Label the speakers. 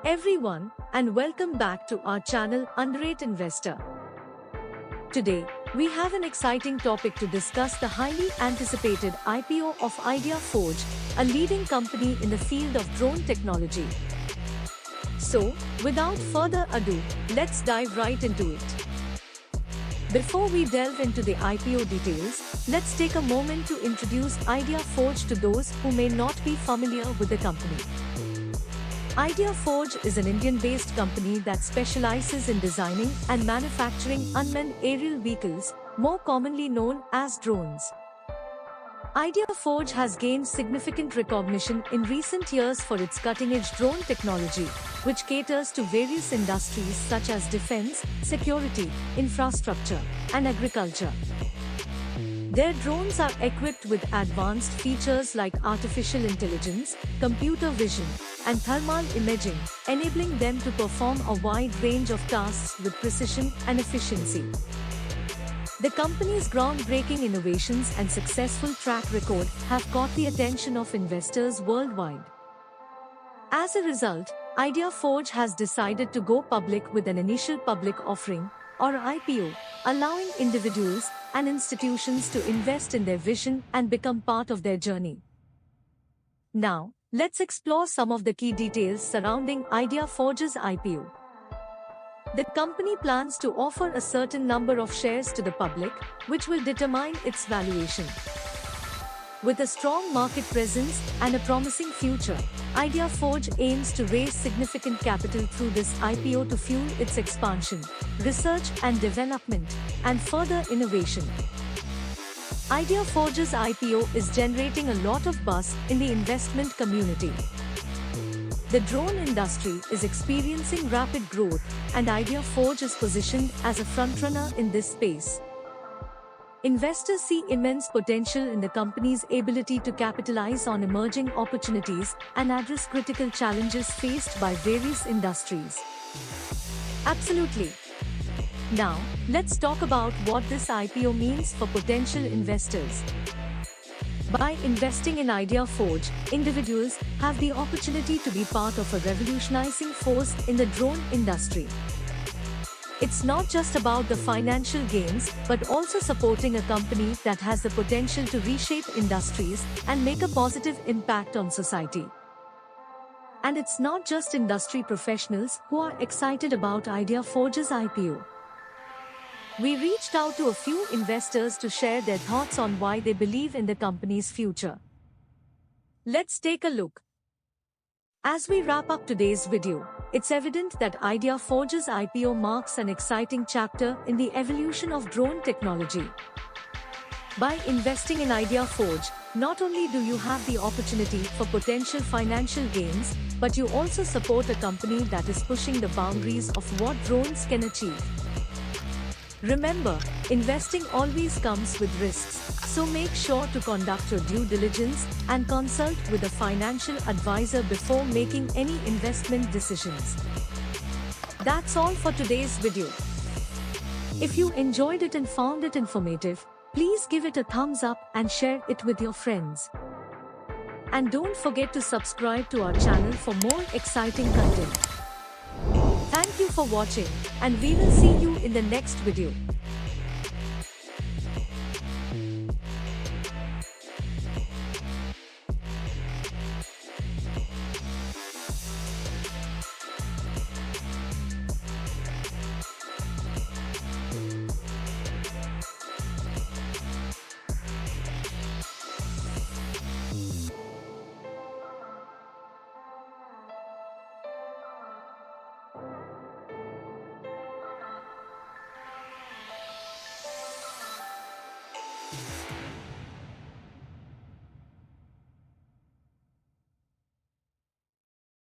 Speaker 1: everyone, and welcome back to our channel Underrated Investor. Today, we have an exciting topic to discuss: the highly anticipated IPO of ideaForge, a leading company in the field of drone technology. So, without further ado, let's dive right into it. Before we delve into the IPO details, let's take a moment to introduce ideaForge to those who may not be familiar with the company. ideaForge is an Indian-based company that specializes in designing and manufacturing unmanned aerial vehicles, more commonly known as drones. ideaForge has gained significant recognition in recent years for its cutting-edge drone technology, which caters to various industries such as defense, security, infrastructure, and agriculture. Their drones are equipped with advanced features like artificial intelligence, computer vision, and thermal imaging, enabling them to perform a wide range of tasks with precision and efficiency. The company's groundbreaking innovations and successful track record have caught the attention of investors worldwide. As a result, ideaForge has decided to go public with an initial public offering, or IPO, allowing individuals and institutions to invest in their vision and become part of their journey. Now, let's explore some of the key details surrounding ideaForge's IPO. The company plans to offer a certain number of shares to the public, which will determine its valuation. With a strong market presence and a promising future, ideaForge aims to raise significant capital through this IPO to fuel its expansion, research and development, and further innovation. ideaForge's IPO is generating a lot of buzz in the investment community. The drone industry is experiencing rapid growth, and ideaForge is positioned as a frontrunner in this space. Investors see immense potential in the company's ability to capitalize on emerging opportunities and address critical challenges faced by various industries. Absolutely. Now, let's talk about what this IPO means for potential investors. By investing in ideaForge, individuals have the opportunity to be part of a revolutionizing force in the drone industry. It's not just about the financial gains, but also supporting a company that has the potential to reshape industries and make a positive impact on society. And it's not just industry professionals who are excited about ideaForge's IPO. We reached out to a few investors to share their thoughts on why they believe in the company's future. Let's take a look. As we wrap up today's video, it's evident that ideaForge's IPO marks an exciting chapter in the evolution of drone technology. By investing in ideaForge, not only do you have the opportunity for potential financial gains, but you also support a company that is pushing the boundaries of what drones can achieve. Remember, investing always comes with risks, so make sure to conduct your due diligence and consult with a financial advisor before making any investment decisions. That's all for today's video. If you enjoyed it and found it informative, please give it a thumbs up and share it with your friends. And don't forget to subscribe to our channel for more exciting content. Thank you for watching, and we will see you in the next video.